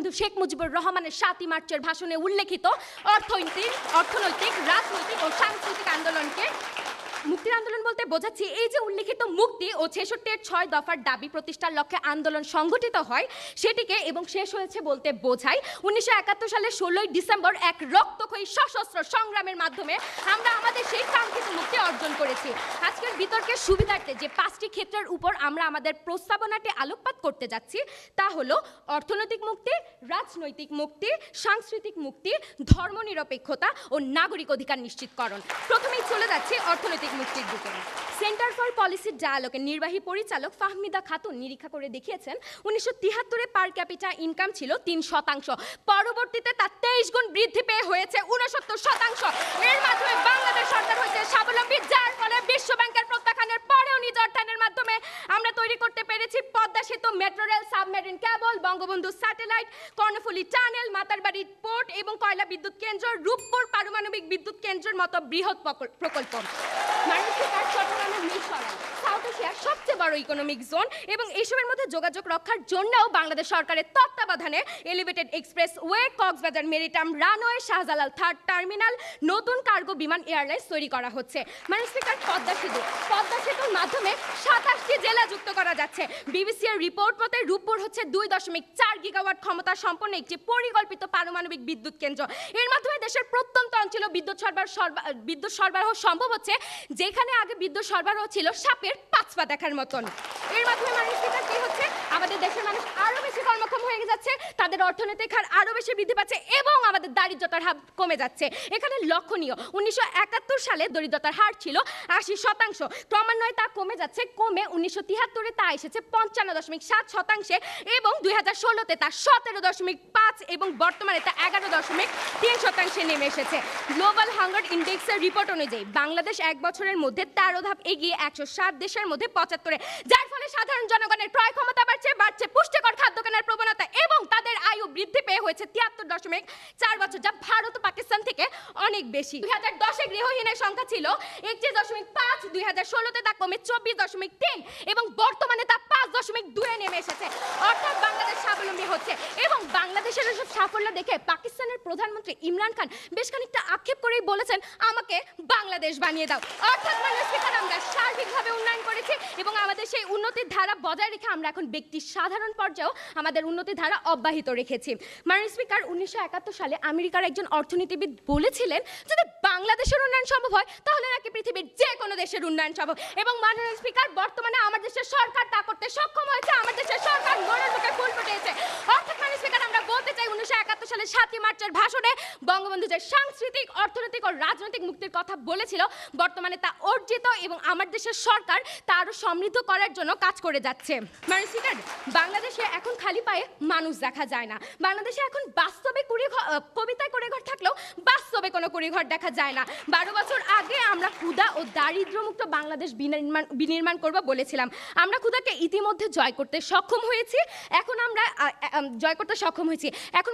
বঙ্গবন্ধু শেখ মুজিবুর রহমানের ৭ই মার্চের ভাষণে উল্লেখিত অর্থনৈতিক, রাজনৈতিক ও সাংস্কৃতিক আন্দোলনকে মুক্তির আন্দোলন বলতে বোঝাচ্ছি এই যে উল্লেখিত মুক্তি ও ৬৬-এর ৬ দফার দাবি প্রতিষ্ঠার লক্ষ্যে আন্দোলন সংগঠিত হয় সেটিকে এবং শেষ হয়েছে বলতে বোঝায় ১৯৭১ সালের ১৬ই ডিসেম্বর এক রক্তক্ষয়ী সশস্ত্র সংগ্রামের মাধ্যমে আমরা আমাদের সেই কাঙ্ক্ষিত মুক্তি অর্জন করেছি। আজকের বিতর্কের সুবিধার্থে যে ৫টি ক্ষেত্রের উপর আমরা আমাদের প্রস্তাবনাটি আলোকপাত করতে যাচ্ছি তা হলো অর্থনৈতিক মুক্তি, রাজনৈতিক মুক্তি, সাংস্কৃতিক মুক্তি, ধর্মনিরপেক্ষতা ও নাগরিক অধিকার নিশ্চিতকরণ। প্রথমেই চলে যাচ্ছে অর্থনৈতিক মুক্তির দিকে। সেন্টার ফর পলিসি ডায়ালগের নির্বাহী পরিচালক ফাহমিদা খাতুন নিরীক্ষা করে দেখিয়েছেন ১৯৭৩-এ পার ক্যাপিটা ইনকাম ছিল ৩%, পরবর্তীতে তা ২৩ গুণ বৃদ্ধি পেয়ে হয়েছে ৬৯%। এর মাধ্যমে বাংলাদেশ সরকার হয়েছে স্বাবলম্বী, যার ফলে বিশ্ব ব্যাংকের প্রত্যাখ্যানের পরেও নিজ অর্থায়নের মাধ্যমে আমরা তৈরি করতে পেরেছি পদ্মা সেতু, metro rail, submarine cable, Bangabandhu satellite, Karnaphuli tunnel, Matarbari port এবং কয়লা বিদ্যুৎ কেন্দ্র, রূপপুর পারমাণবিক বিদ্যুৎ কেন্দ্রের মতো বৃহৎ প্রকল্প। চট্টগ্রামের মিরসরাই সাউথ এশিয়ার সবচেয়ে বড় ইকোনমিক জোন এবং এইসবের মধ্যে যোগাযোগ রক্ষার জন্যও বাংলাদেশ সরকারের তত্ত্বাবধানে elevated expressway, Cox's Bazar maritime runway, Shahjalal third terminal, নতুন কার্গো বিমান এয়ারলাইন্স তৈরি করা হচ্ছে। মানে স্পিকার, পদ্মা সেতুর মাধ্যমে ২৭টি জেলা যুক্ত করা যাচ্ছে। বিবিসি এর রিপোর্ট মতে রূপপুর হচ্ছে ২.৪ গিগাওয়াট ক্ষমতা সম্পন্ন একটি পরিকল্পিত পারমাণবিক বিদ্যুৎ কেন্দ্র। এর মাধ্যমে দেশের প্রত্যন্ত অঞ্চলে বিদ্যুৎ সরবরাহ সম্ভব হচ্ছে, যেখানে আগে বিদ্যুৎ সরবরাহ ছিল সাপের ৫ পা দেখার মতন। এর মাধ্যমে মানুষ কি হচ্ছে, আমাদের দেশের মানুষ আরো বেশি কর্মক্ষম হয়ে যাচ্ছে, তাদের অর্থনৈতিক হার আরো বেশি বৃদ্ধি পাচ্ছে এবং আমাদের দারিদ্রতার হার কমে যাচ্ছে। এখানে লক্ষণীয় ১৯৭১ সালে দরিদ্রতার হার ছিল ৮০%, ক্রমান্বয়ে তা কমে যাচ্ছে, কমে ১৯৭৩-এ তা এসেছে ৫৫.৭% এবং ২০১৬-তে তা ১৭.৫ এবং বর্তমানে তা ১১.৩% নেমে এসেছে। গ্লোবাল হাঙ্গার ইন্ডেক্সের রিপোর্ট অনুযায়ী বাংলাদেশ এক বছরের মধ্যে ১৩ ধাপ এগিয়ে ১০৭ দেশের মধ্যে ৭৫-এ, যার ফলে সাধারণ জনগণের ক্রয় ক্ষমতা বাড়ছে, পুষ্টিকর খাদ্য কেনার প্রবণতা এবং তাদের আয়ু বৃদ্ধি পেয়ে হয়েছে ৭৩.৪ বছর, যা ভারত ও পাকিস্তান থেকে অনেক বেশি। ২০১০-এ গৃহহীনের সংখ্যা ছিল ৩১.৫, ২০১৬-তে তা কমে ২৪.৩ এবং বর্তমানে তা ৫.২-এ নেমে এসেছে। অর্থাৎ বাংলাদেশ স্বাবলম্বী হচ্ছে এবং বাংলাদেশের এসব সাফল্য দেখে পাকিস্তানের প্রধানমন্ত্রী ইমরান খান বেশ খানিকটা আক্ষেপ করেই বলেছেন, আমাকে বাংলাদেশ বানিয়ে দাও। অর্থাৎ আমরা সার্বিকভাবে উন্নয়ন করেছি এবং আমাদের সেই উন্নতির ধারা বজায় রেখে আমরা এখন ব্যক্তি সাধারণ পর্যায়েও আমাদের উন্নতির ধারা অব্যাহত রেখেছি। মাননীয় স্পিকার, ১৯৭১ সালে আমেরিকার একজন অর্থনীতিবিদ বলেছিলেন, যদি বাংলাদেশের উন্নয়ন সম্ভব হয় তাহলে নাকি পৃথিবীর যে কোনো দেশের উন্নয়ন সম্ভব। এবং মাননীয় স্পিকার, বর্তমানে আমার দেশের সরকার তা করতে সক্ষম হয়েছে, আমার দেশের সরকার মনের মুখে ফুল ফুটেছে। অর্থাৎ মাননীয় স্পিকার, আমরা বলতে চাই ১৯৭১ সালে ৭ই মার্চের ভাষণে বঙ্গবন্ধু যে সাংস্কৃতিক, অর্থনৈতিক ও রাজনৈতিক মুক্তির কথা বলেছিল, বর্তমানে তা অর্জিত এবং আমার দেশের সরকার তা আরো সমৃদ্ধ করার জন্য কাজ করে যাচ্ছে। মাননীয় স্পিকার, বাংলাদেশে এখন খালি পায়ে মানুষ দেখা যায় না। বাংলাদেশে এখন বাস্তবে কবিতায় কুড়িঘর থাকলেও বাস্তবে কোনো কুড়িঘর দেখা যায় না। ১২ বছর আগে আমরা ক্ষুধা ও দারিদ্র্যমুক্ত বাংলাদেশ বিনির্মাণ করব বলেছিলাম। আমরা ক্ষুধাকে ইতিমধ্যে জয় করতে সক্ষম হয়েছি। এখন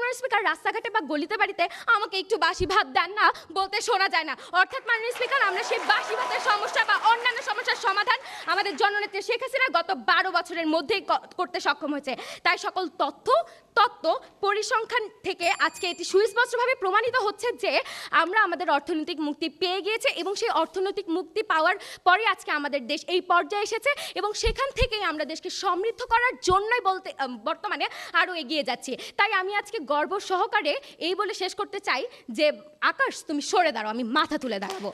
মাননীয় স্পিকার, রাস্তাঘাটে বা গলিতে বাড়িতে আমাকে একটু বাসি ভাত দেন না বলতে শোনা যায় না। অর্থাৎ মাননীয় স্পিকার, আমরা সেই বাসি ভাতের সমস্যা বা অন্যান্য সমস্যার সমাধান আমাদের জননেত্রী শেখ হাসিনা গত ১২ বছরের মধ্যেই করতে সক্ষম হয়েছে। তাই সকল তত্ত্ব পরিসংখ্যান থেকে আজকে এটি সুস্পষ্টভাবে প্রমাণিত হচ্ছে যে আমরা আমাদের অর্থনৈতিক মুক্তি পেয়ে গিয়েছে এবং সেই অর্থনৈতিক মুক্তি পাওয়ার পরে আজকে আমাদের দেশ এই পর্যায়ে এসেছে এবং সেখান থেকেই আমরা দেশকে সমৃদ্ধ করার জন্যই বর্তমানে আরও এগিয়ে যাচ্ছি। তাই আমি আজকে গর্ব সহকারে এই বলে শেষ করতে চাই যে, আকাশ তুমি সরে দাঁড়াও, আমি মাথা তুলে দাঁড়াবো।